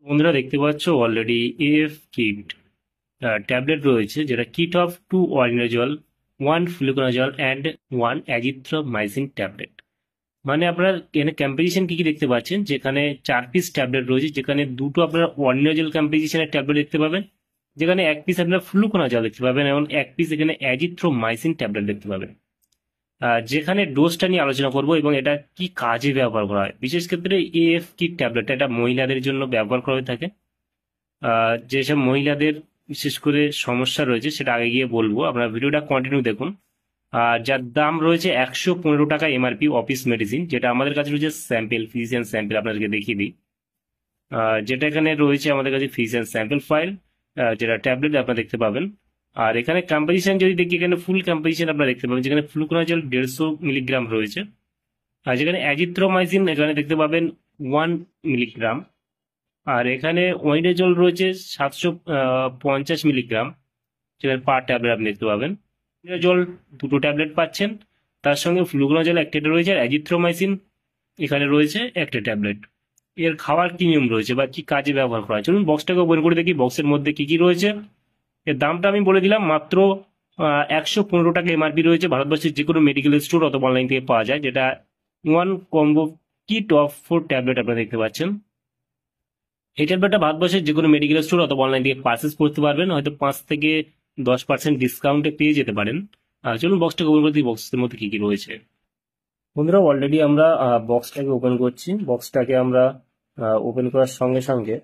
বন্ধুরা দেখতে পাচ্ছ অলরেডি এএফ কিট ট্যাবলেট রয়েছে, যেটা kit of 2 অরিনাজল, 1 fluconazole and 1 azithromycin tablet. মানে আপনারা এখানে কম্পোজিশন কি কি দেখতে পাচ্ছেন, যেখানে 4 পিস ট্যাবলেট রয়েছে, যেখানে দুটো আপনারা অরিনাজল কম্পোজিশনের ট্যাবলেট দেখতে পাবেন, যেখানে এক পিস আপনারা ফ্লুকোনাজল দেখতে পাবেন এবং এক পিস এখানে অ্যাজিথ্রোমাইসিন ট্যাবলেট দেখতে পাবেন। যেখানে ডোজটা নিয়ে আলোচনা করব এবং এটা কি কাজে ব্যবহার করা হয়। বিশেষ ক্ষেত্রে এএফ কিট ট্যাবলেটটা এটা মহিলাদের জন্য ব্যবহার করা হয়ে থাকে। যেসব মহিলাদের বিশেষ করে সমস্যা রয়েছে সেটা আগে গিয়ে বলবো, আপনারা ভিডিওটা কন্টিনিউ দেখুন। যার দাম রয়েছে 115 টাকা এমআরপি অফিস মেডিসিন, যেটা আমাদের কাছে রয়েছে স্যাম্পেল, ফিজিশিয়ান স্যাম্পেল আপনাদেরকে দেখিয়ে দিই। যেটা এখানে রয়েছে আমাদের কাছে ফিজিশিয়ান স্যাম্পেল ফাইল, যেটা ট্যাবলেট আপনারা দেখতে পাবেন। আর এখানে কম্পোজিশন যদি দেখি, এখানে ফুল কম্পোজিশন আপনারা দেখতে পাবেন, যেখানে ফ্লুকোনাজল 150 মিলিগ্রাম রয়েছে, আর যেখানে অ্যাজিথ্রোমাইসিন এখানে দেখতে পাবেন 1 মিলিগ্রাম, আর এখানে ওয়াইডাজল রয়েছে 750 মিলিগ্রাম, যেখানে পার ট্যাবলেট আপনি দেখতে পাবেন। জল দুটো ট্যাবলেট পাচ্ছেন, তার সঙ্গে ফ্লুকোনাজল একটা রয়েছে, আর অ্যাজিথ্রোমাইসিন এখানে রয়েছে একটা ট্যাবলেট। এর খাওয়ার কি নিয়ম রয়েছে বা কি কাজে ব্যবহার করা হয়, চলুন বক্সটাকে ওপেন করে দেখি বক্সের মধ্যে কি কি রয়েছে। এর দামটা আমি বলে দিলাম, মাত্র 115 টাকা এমআরপি রয়েছে। ভারতবর্ষের যে কোনো মেডিকেল স্টোর অথবা অনলাইন থেকে পাওয়া যায়, যেটা 1 কম্বো কিট অফ 4 ট্যাবলেট আপনারা দেখতে পাচ্ছেন। এই ট্যাবলেটটা ভারতবর্ষের যে কোনো মেডিকেল স্টোর অথবা অনলাইন থেকে পারচেস করতে পারবেন, হয়তো 5 থেকে 10% ডিসকাউন্টে পেয়ে যেতে পারেন। চলুন বক্সটাকে ওপেন করে দিই, বক্সের মধ্যে কি কি রয়েছে। বন্ধুরা অলরেডি আমরা বক্সটাকে ওপেন করছি। বক্সটাকে আমরা ওপেন করার সঙ্গে সঙ্গে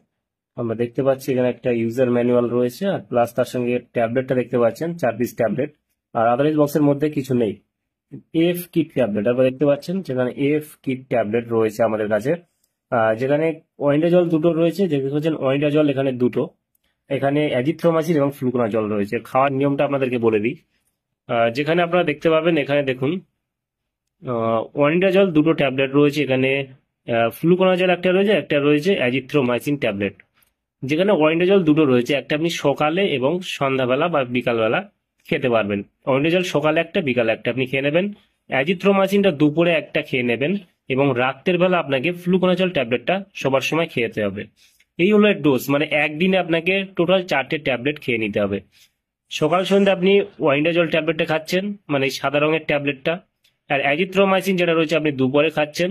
আমরা দেখতে পাচ্ছি এখানে একটা ইউজার ম্যানুয়াল রয়েছে, আর প্লাস তার সঙ্গে ট্যাবলেটটা দেখতে পাচ্ছেন, 4 পিস ট্যাবলেট। আর আদারওয়াইজ বক্সের মধ্যে কিছু নেই। এফ কিট ট্যাবলেট আপনারা দেখতে পাচ্ছেন, যেখানে এফ কিট ট্যাবলেট রয়েছে আমাদের কাছে, যেখানে ওয়াইন্ডাজল দুটো রয়েছে, দেখতে পাচ্ছেন ওয়াইন্ডাজল এখানে দুটো, এখানে অ্যাজিথ্রোমাইসিন এবং ফ্লুকোনাজল রয়েছে। খাওয়ার নিয়মটা আপনাদেরকে বলে দিই। যেখানে আপনারা দেখতে পাবেন, এখানে দেখুন ওয়াইন্ডাজল দুটো ট্যাবলেট রয়েছে, এখানে ফ্লুকোনাজল একটা রয়েছে, একটা রয়েছে অ্যাজিথ্রোমাইসিন ট্যাবলেট। যেখানে ওয়াইন্ডাজল দুটো রয়েছে, একটা আপনি সকালে এবং সন্ধ্যাবেলা বা বিকালবেলা খেতে পারবেন। ওয়াইন্ডাজল সকালে একটা, বিকালে একটা আপনি খেয়ে নেবেন। অ্যাজিথ্রোমাইসিনটা দুপুরে একটা খেয়ে নেবেন, এবং রাত্রের বেলা আপনাকে ফ্লুকোনাজল ট্যাবলেটটা সবার সময় খেতে হবে। এই হলো এর ডোজ, মানে একদিনে আপনাকে টোটাল 4টে ট্যাবলেট খেয়ে নিতে হবে। সকাল সন্ধ্যা আপনি ওয়াইন্ডাজল ট্যাবলেটটা খাচ্ছেন, মানে এই সাদা রঙের ট্যাবলেটটা, আর অ্যাজিথ্রোমাইসিন যেটা রয়েছে আপনি দুপুরে খাচ্ছেন,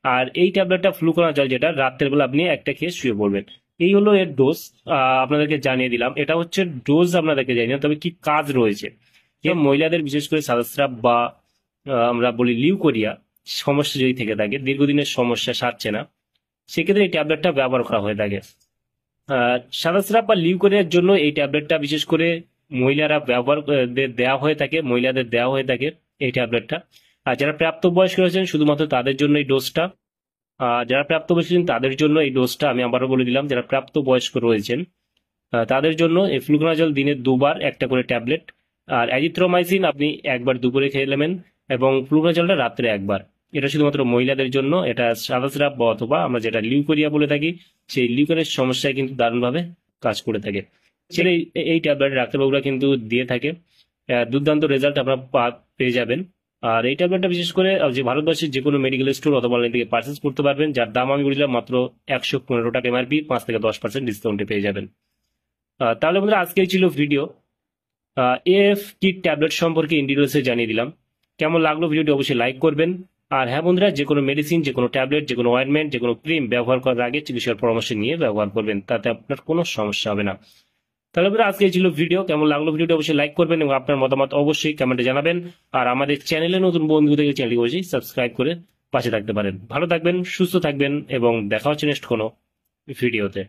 আর এই ট্যাবলেটটা ফ্লুকোনাজল যেটা রাত্রের বেলা আপনি একটা খেয়ে শুয়ে পড়বেন। এই হলো এর ডোজ। আপনাদেরকে জানিয়ে দিলাম, এটা হচ্ছে ডোজ, আপনাদেরকে জানিয়ে, তবে কি কাজ রয়েছে। মহিলাদের বিশেষ করে সাদা বা আমরা বলি লিউকোরিয়া সমস্যা যদি থেকে থাকে, দীর্ঘদিনের সমস্যা সারছে না, সেক্ষেত্রে এই ট্যাবলেটটা ব্যবহার করা হয়ে থাকে। সাদা স্রাব বা লিউকোরিয়ার জন্য এই ট্যাবলেটটা বিশেষ করে মহিলারা ব্যবহার দেওয়া হয়ে থাকে, মহিলাদের দেওয়া হয়ে থাকে এই ট্যাবলেটটা। আর যারা প্রাপ্তবয়স্ক রয়েছেন শুধুমাত্র তাদের জন্য এই ডোজটা। যারা প্রাপ্তবয়স্ক তাদের জন্য এই ডোজটা আমি আবারও বলে দিলাম, যারা প্রাপ্তবয়স্ক রয়েছেন তাদের জন্য এই ফ্লুকোনাজল দিনে 2বার একটা করে ট্যাবলেট, আর অ্যাজিথ্রোমাইসিন আপনি একবার দুপুরে খেয়ে নেবেন, এবং ফ্লুকোনাজলটা রাত্রে একবার। এটা শুধুমাত্র মহিলাদের জন্য। এটা সাদা স্রাব বা অথবা আমরা যেটা লিউকোরিয়া বলে থাকি, সেই লিউকোরিয়ার সমস্যায় কিন্তু দারুণভাবে কাজ করে থাকে। ছেলে এই ট্যাবলেট ডাক্তারবাবুরা কিন্তু দিয়ে থাকে, দুর্দান্ত রেজাল্ট আপনারা পেয়ে যাবেন। আর এই ট্যাবলেটটা বিশেষ করে যে ভারতবর্ষের যে কোনো মেডিকেল স্টোর অথবা অনলাইন থেকে পারচেস করতে পারবেন, যার দাম আমি বললাম মাত্র 115 টাকা এমআরপি, 5 থেকে 10% ডিসকাউন্টে পেয়ে যাবেন। তাহলে বন্ধুরা আজকেই ছিল ভিডিও। এএফ কিট ট্যাবলেট সম্পর্কে ইন ডিটেলসে জানিয়ে দিলাম। কেমন লাগলো ভিডিওটি অবশ্যই লাইক করবেন। আর হ্যাঁ বন্ধুরা, যে কোনো মেডিসিন, যে কোনো ট্যাবলেট, যে কোনো অয়েন্টমেন্ট, যে কোনো ক্রিম ব্যবহার করার আগে চিকিৎসার পরামর্শ নিয়ে ব্যবহার করবেন, তাতে আপনার কোনো সমস্যা হবে না। তাহলে বন্ধুরা আজকে ছিল ভিডিও। কেমন লাগলো ভিডিওটি অবশ্যই লাইক করবেন এবং আপনার মতামত অবশ্যই কমেন্টে জানাবেন। আর আমাদের চ্যানেলে নতুন বন্ধু থেকে চ্যানেলটি অবশ্যই সাবস্ক্রাইব করে পাশে থাকতে পারেন। ভালো থাকবেন, সুস্থ থাকবেন, এবং দেখা হচ্ছে নেক্সট কোনো ভিডিওতে।